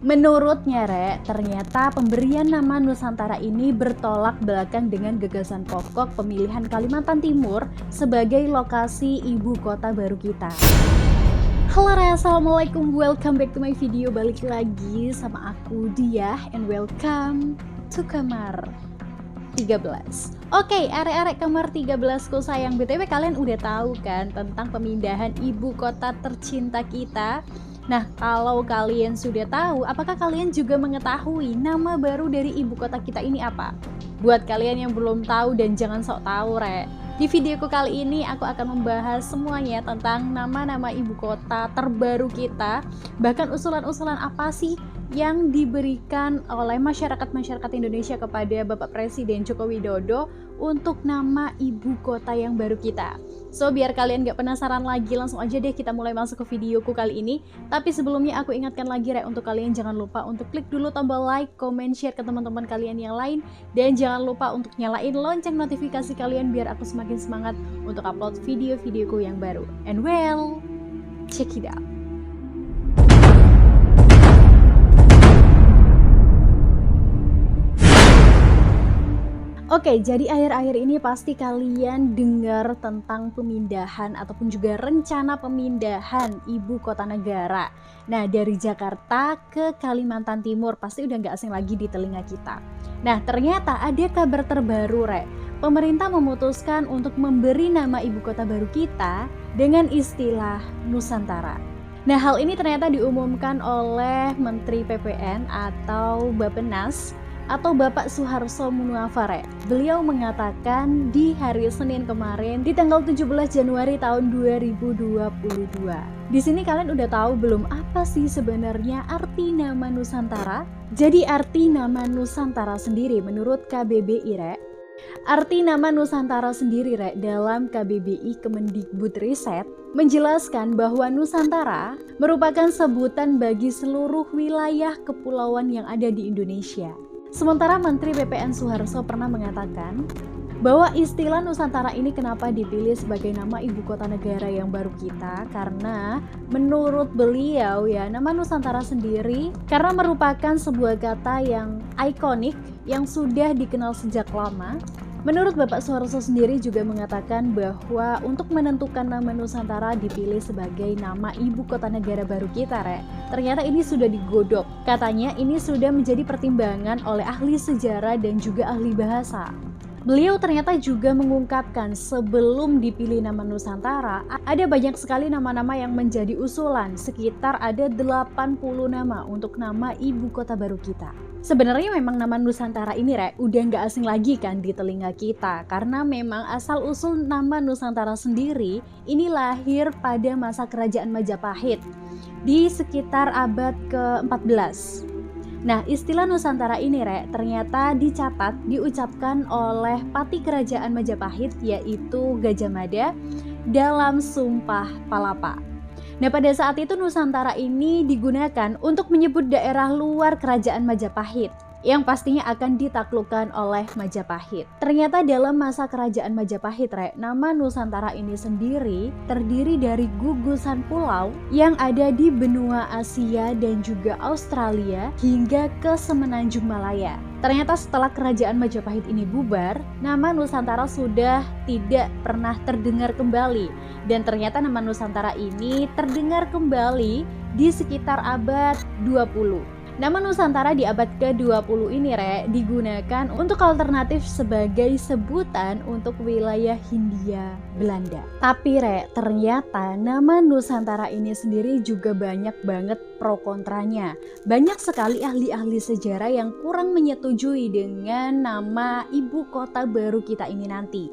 Menurutnya, Rek, ternyata pemberian nama Nusantara ini bertolak belakang dengan gagasan pokok pemilihan Kalimantan Timur sebagai lokasi ibu kota baru kita. Halo Rek, assalamualaikum, welcome back to my video. Balik lagi sama aku Diah and welcome to kamar 13. Oke, arek-arek kamar 13 ku sayang, BTW kalian udah tahu kan tentang pemindahan ibu kota tercinta kita? Nah, kalau kalian sudah tahu, apakah kalian juga mengetahui nama baru dari ibu kota kita ini apa? Buat kalian yang belum tahu dan jangan sok tahu, Rek. Di videoku kali ini aku akan membahas semuanya tentang nama-nama ibu kota terbaru kita. Bahkan usulan-usulan apa sih yang diberikan oleh masyarakat Indonesia kepada Bapak Presiden Joko Widodo untuk nama ibu kota yang baru kita. So, biar kalian gak penasaran lagi, langsung aja deh kita mulai masuk ke videoku kali ini. Tapi sebelumnya aku ingatkan lagi, Rek, untuk kalian jangan lupa untuk klik dulu tombol like, comment, share ke teman-teman kalian yang lain. Dan jangan lupa untuk nyalain lonceng notifikasi kalian biar aku semakin semangat untuk upload video-videoku yang baru. And well, check it out. Oke, jadi akhir-akhir ini pasti kalian dengar tentang pemindahan ataupun juga rencana pemindahan ibu kota negara. Nah, dari Jakarta ke Kalimantan Timur pasti udah nggak asing lagi di telinga kita. Nah, ternyata ada kabar terbaru, Rek. Pemerintah memutuskan untuk memberi nama ibu kota baru kita dengan istilah Nusantara. Nah, hal ini ternyata diumumkan oleh Menteri PPN atau Bappenas atau Bapak Suharto Monoarfa. Beliau mengatakan di hari Senin kemarin di tanggal 17 Januari tahun 2022. Di sini kalian udah tahu belum apa sih sebenarnya arti nama Nusantara? Jadi arti nama Nusantara sendiri menurut KBBI, Rek. Arti nama Nusantara sendiri, Rek, dalam KBBI Kemendikbudristek menjelaskan bahwa Nusantara merupakan sebutan bagi seluruh wilayah kepulauan yang ada di Indonesia. Sementara Menteri PPN Suharto pernah mengatakan bahwa istilah Nusantara ini kenapa dipilih sebagai nama ibu kota negara yang baru kita, karena menurut beliau ya, nama Nusantara sendiri karena merupakan sebuah kata yang ikonik yang sudah dikenal sejak lama. Menurut Bapak Suharto sendiri juga mengatakan bahwa untuk menentukan nama Nusantara dipilih sebagai nama ibu kota negara baru kita, Rek. Ternyata ini sudah digodok. Katanya ini sudah menjadi pertimbangan oleh ahli sejarah dan juga ahli bahasa. Beliau ternyata juga mengungkapkan sebelum dipilih nama Nusantara, ada banyak sekali nama-nama yang menjadi usulan, sekitar ada 80 nama untuk nama ibu kota baru kita. Sebenarnya memang nama Nusantara ini, Rek, udah nggak asing lagi kan di telinga kita, karena memang asal-usul nama Nusantara sendiri ini lahir pada masa kerajaan Majapahit di sekitar abad ke-14. Nah, istilah Nusantara ini, Rek, ternyata diucapkan oleh Pati Kerajaan Majapahit yaitu Gajah Mada dalam Sumpah Palapa. Nah, pada saat itu Nusantara ini digunakan untuk menyebut daerah luar Kerajaan Majapahit yang pastinya akan ditaklukkan oleh Majapahit. Ternyata dalam masa Kerajaan Majapahit, Rek, nama Nusantara ini sendiri terdiri dari gugusan pulau yang ada di benua Asia dan juga Australia hingga ke Semenanjung Malaya. Ternyata setelah Kerajaan Majapahit ini bubar, nama Nusantara sudah tidak pernah terdengar kembali. Dan ternyata nama Nusantara ini terdengar kembali di sekitar abad 20. Nama Nusantara di abad ke-20 ini, Rek, digunakan untuk alternatif sebagai sebutan untuk wilayah Hindia Belanda. Tapi, Rek, ternyata nama Nusantara ini sendiri juga banyak banget pro kontranya. Banyak sekali ahli-ahli sejarah yang kurang menyetujui dengan nama ibu kota baru kita ini nanti.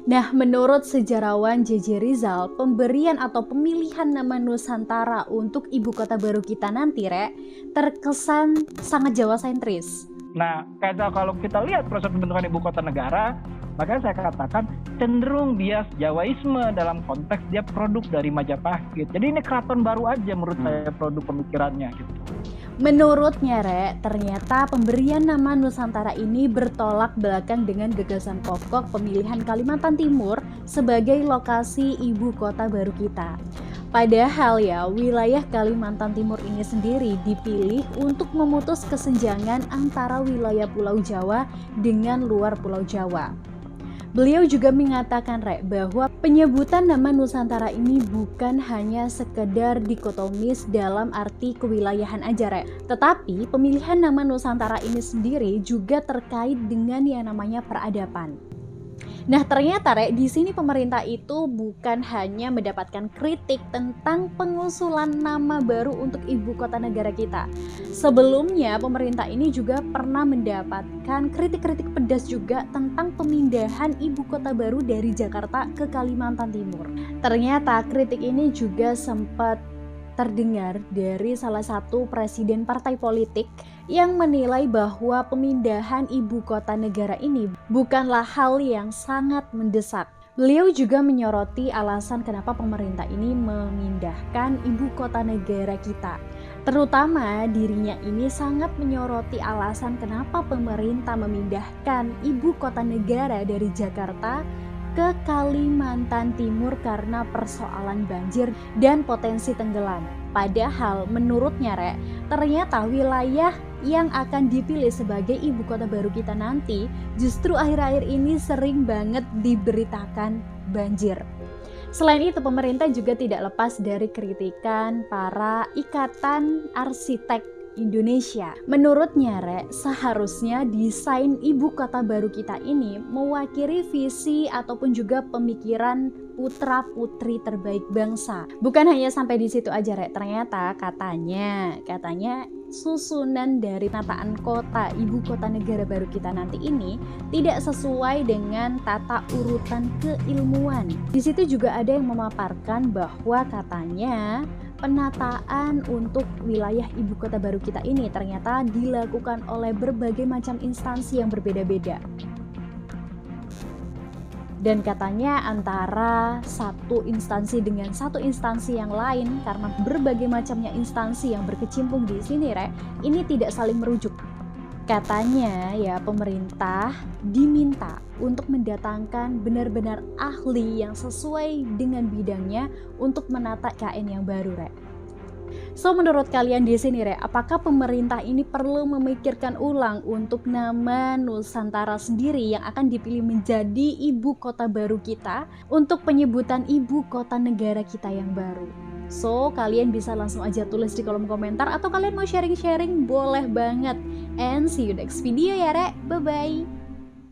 Nah, menurut sejarawan J.J. Rizal, pemberian atau pemilihan nama Nusantara untuk ibu kota baru kita nanti, Rek, terkesan sangat Jawa sentris. Nah, kalau kita lihat proses pembentukan ibu kota negara, makanya saya katakan cenderung bias Jawaisme dalam konteks dia produk dari Majapahit. Jadi ini keraton baru aja menurut saya produk pemikirannya gitu. Menurutnya, Rek, ternyata pemberian nama Nusantara ini bertolak belakang dengan gagasan pokok pemilihan Kalimantan Timur sebagai lokasi ibu kota baru kita. Padahal ya, wilayah Kalimantan Timur ini sendiri dipilih untuk memutus kesenjangan antara wilayah Pulau Jawa dengan luar Pulau Jawa. Beliau juga mengatakan bahwa penyebutan nama Nusantara ini bukan hanya sekedar dikotomis dalam arti kewilayahan aja tetapi pemilihan nama Nusantara ini sendiri juga terkait dengan yang namanya peradaban. Nah ternyata di sini pemerintah itu bukan hanya mendapatkan kritik tentang pengusulan nama baru untuk ibu kota negara kita. Sebelumnya pemerintah ini juga pernah mendapatkan kritik-kritik pedas juga tentang pemindahan ibu kota baru dari Jakarta ke Kalimantan Timur. Ternyata kritik ini juga sempat terdengar dari salah satu presiden partai politik yang menilai bahwa pemindahan ibu kota negara ini bukanlah hal yang sangat mendesak. Beliau juga menyoroti alasan kenapa pemerintah ini memindahkan ibu kota negara kita. Terutama dirinya ini sangat menyoroti alasan kenapa pemerintah memindahkan ibu kota negara dari Jakarta ke Kalimantan Timur karena persoalan banjir dan potensi tenggelam. Padahal menurutnya ternyata wilayah yang akan dipilih sebagai ibu kota baru kita nanti justru akhir-akhir ini sering banget diberitakan banjir. Selain itu pemerintah juga tidak lepas dari kritikan para ikatan arsitek Indonesia. Menurutnya seharusnya desain ibu kota baru kita ini mewakili visi ataupun juga pemikiran putra-putri terbaik bangsa. Bukan hanya sampai di situ aja ternyata katanya susunan dari penataan kota ibu kota negara baru kita nanti ini tidak sesuai dengan tata urutan keilmuan. Di situ juga ada yang memaparkan bahwa katanya penataan untuk wilayah ibu kota baru kita ini ternyata dilakukan oleh berbagai macam instansi yang berbeda-beda. Dan katanya antara satu instansi dengan satu instansi yang lain karena berbagai macamnya instansi yang berkecimpung di sini ini tidak saling merujuk. Katanya ya pemerintah diminta untuk mendatangkan benar-benar ahli yang sesuai dengan bidangnya untuk menata KN yang baru So menurut kalian di sini apakah pemerintah ini perlu memikirkan ulang untuk nama Nusantara sendiri yang akan dipilih menjadi ibu kota baru kita untuk penyebutan ibu kota negara kita yang baru? So kalian bisa langsung aja tulis di kolom komentar atau kalian mau sharing-sharing boleh banget. And see you next video ya bye bye.